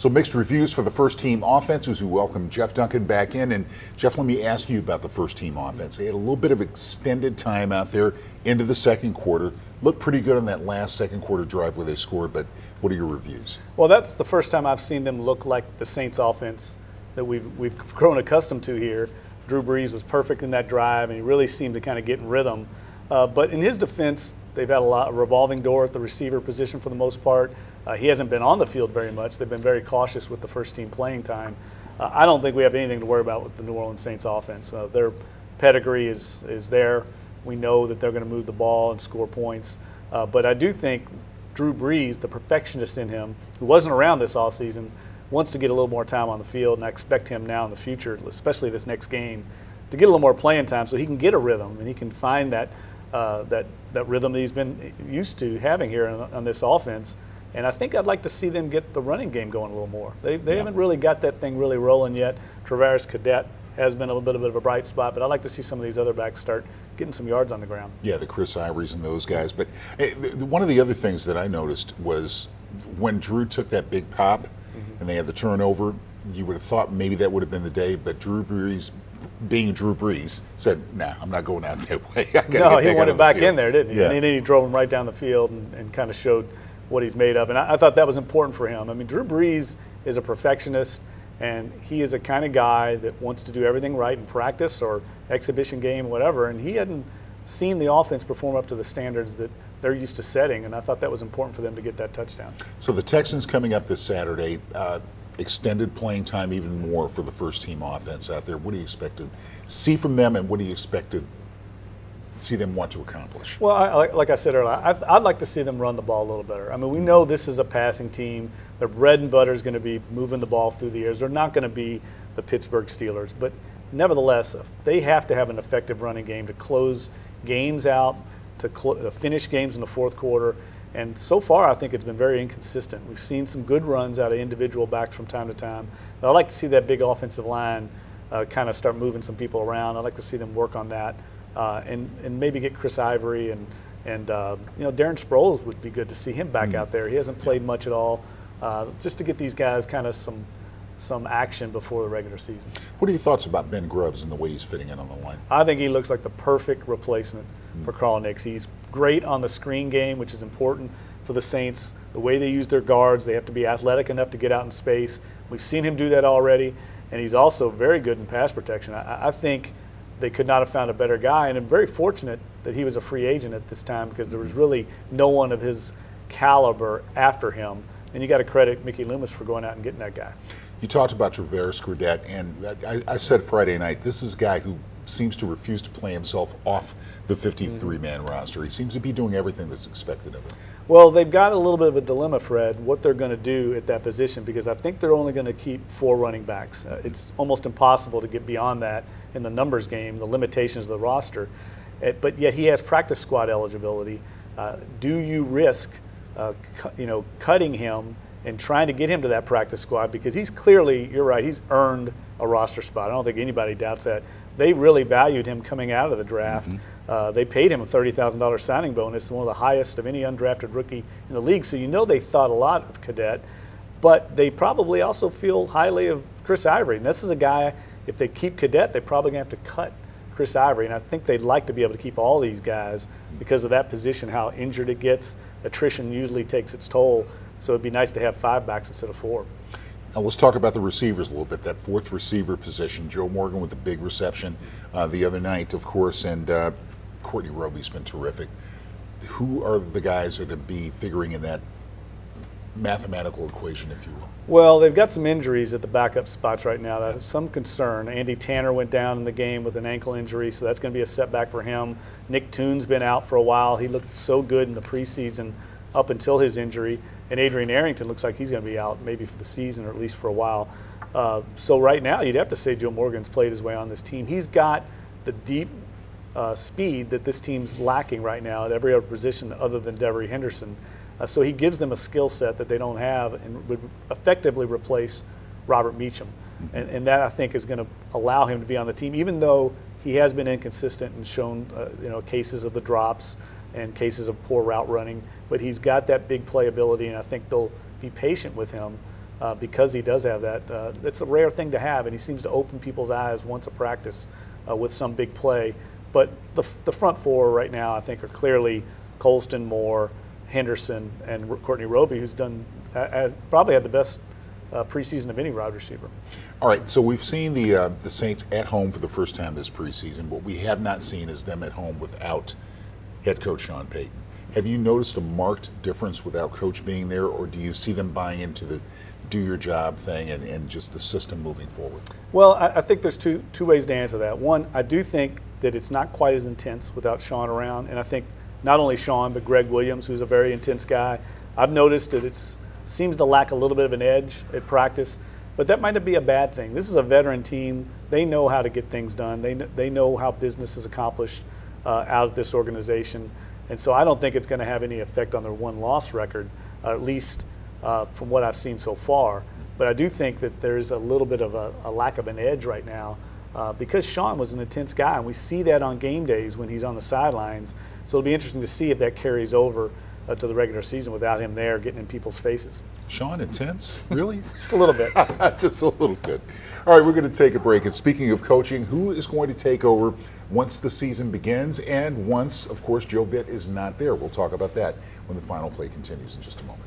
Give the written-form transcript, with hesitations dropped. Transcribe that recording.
So mixed reviews for the first team offense as we welcome Jeff Duncan back in. And Jeff, let me ask you about the first team offense. They had a little bit of extended time out there into the second quarter. Looked pretty good on that last second quarter drive where they scored, but what are your reviews? Well, that's the first time I've seen them look like the Saints offense that we've grown accustomed to here. Drew Brees was perfect in that drive, and he really seemed to kind of get in rhythm. But in his defense, they've had a revolving door at the receiver position for the most part. He hasn't been on the field very much. They've been very cautious with the first team playing time. I don't think we have anything to worry about with the New Orleans Saints offense. Their pedigree is there. We know that they're going to move the ball and score points. But I do think Drew Brees, the perfectionist in him, who wasn't around this offseason, wants to get a little more time on the field, and I expect him now in the future, especially this next game, to get a little more playing time so he can get a rhythm and he can find that rhythm that he's been used to having here on this offense. And I think I'd like to see them get the running game going a little more. They haven't really got that thing really rolling yet. Travaris Cadet has been a little bit of a bright spot, but I'd like to see some of these other backs start getting some yards on the ground. Yeah, the Chris Ivories and those guys. But one of the other things that I noticed was when Drew took that big pop and they had the turnover, you would have thought maybe that would have been the day, but Drew Brees, being Drew Brees, said, nah, I'm not going out that way. No, he wanted back in there, didn't he? Yeah. And then he drove him right down the field and kind of showed what he's made of. And I thought that was important for him. I mean, Drew Brees is a perfectionist, and he is a kind of guy that wants to do everything right in practice or exhibition game, whatever. And he hadn't seen the offense perform up to the standards that they're used to setting, and I thought that was important for them to get that touchdown. So the Texans coming up this Saturday, extended playing time even more for the first team offense out there. What do you expect to see from them, and what do you expect to see them want to accomplish? Well, like I said earlier, I'd like to see them run the ball a little better. I mean, we know this is a passing team. Their bread and butter is going to be moving the ball through the air. They're not going to be the Pittsburgh Steelers. But nevertheless, they have to have an effective running game to close games out, to finish games in the fourth quarter. And so far, I think it's been very inconsistent. We've seen some good runs out of individual backs from time to time. But I'd like to see that big offensive line kind of start moving some people around. I'd like to see them work on that. And maybe get Chris Ivory and Darren Sproles would be good to see him back out there. He hasn't played much at all, just to get these guys kind of some action before the regular season. What are your thoughts about Ben Grubbs and the way he's fitting in on the line? I think he looks like the perfect replacement for Carl Nix. He's great on the screen game, which is important for the Saints. The way they use their guards, they have to be athletic enough to get out in space. We've seen him do that already, and he's also very good in pass protection. I think they could not have found a better guy, and I'm very fortunate that he was a free agent at this time because there was really no one of his caliber after him. And you got to credit Mickey Loomis for going out and getting that guy. You talked about Travaris Cadet, and I said Friday night, this is a guy who seems to refuse to play himself off the 53-man roster. He seems to be doing everything that's expected of him. Well, they've got a little bit of a dilemma, Fred, what they're going to do at that position, because I think they're only going to keep 4 running backs. It's almost impossible to get beyond that in the numbers game, the limitations of the roster. But yet he has practice squad eligibility. Do you risk cutting him and trying to get him to that practice squad? Because he's clearly, you're right, he's earned a roster spot. I don't think anybody doubts that. They really valued him coming out of the draft. They paid him a $30,000 signing bonus, one of the highest of any undrafted rookie in the league. So you know they thought a lot of Cadet, but they probably also feel highly of Chris Ivory. And this is a guy, if they keep Cadet, they're probably going to have to cut Chris Ivory. And I think they'd like to be able to keep all these guys because of that position, how injured it gets. Attrition usually takes its toll. So it'd be nice to have 5 backs instead of 4. Now let's talk about the receivers a little bit, that 4th receiver position. Joe Morgan with a big reception the other night, of course, and Courtney Roby's been terrific. Who are the guys that are going to be figuring in that mathematical equation, if you will? Well, they've got some injuries at the backup spots right now. That's some concern. Andy Tanner went down in the game with an ankle injury, so that's going to be a setback for him. Nick Toon's been out for a while. He looked so good in the preseason up until his injury. And Adrian Arrington looks like he's going to be out maybe for the season or at least for a while. So right now you'd have to say Joe Morgan's played his way on this team. He's got the deep speed that this team's lacking right now at every other position other than Devery Henderson. So he gives them a skill set that they don't have and would effectively replace Robert Meacham. And that, I think, is going to allow him to be on the team, even though he has been inconsistent and shown cases of the drops and cases of poor route running. But he's got that big playability, and I think they'll be patient with him because he does have that. It's a rare thing to have, and he seems to open people's eyes once a practice with some big play. But the front four right now, I think, are clearly Colston, Moore, Henderson, and Courtney Roby, who's done probably had the best preseason of any wide receiver. All right, so we've seen the Saints at home for the first time this preseason. What we have not seen is them at home without head coach Sean Payton. Have you noticed a marked difference without coach being there, or do you see them buying into the do your job thing and just the system moving forward? Well, I think there's two ways to answer that. One, I do think that it's not quite as intense without Sean around, and I think not only Sean, but Greg Williams, who's a very intense guy. I've noticed that it seems to lack a little bit of an edge at practice, but that might not be a bad thing. This is a veteran team. They know how to get things done. They know how business is accomplished out of this organization. And so I don't think it's going to have any effect on their win-loss record, at least from what I've seen so far. But I do think that there's a little bit of a lack of an edge right now because Sean was an intense guy, and we see that on game days when he's on the sidelines. So it'll be interesting to see if that carries over to the regular season without him there getting in people's faces. Sean, intense? Really? Just a little bit. Just a little bit. All right, we're going to take a break. And speaking of coaching, who is going to take over once the season begins and once, of course, Joe Vitt is not there? We'll talk about that when the final play continues in just a moment.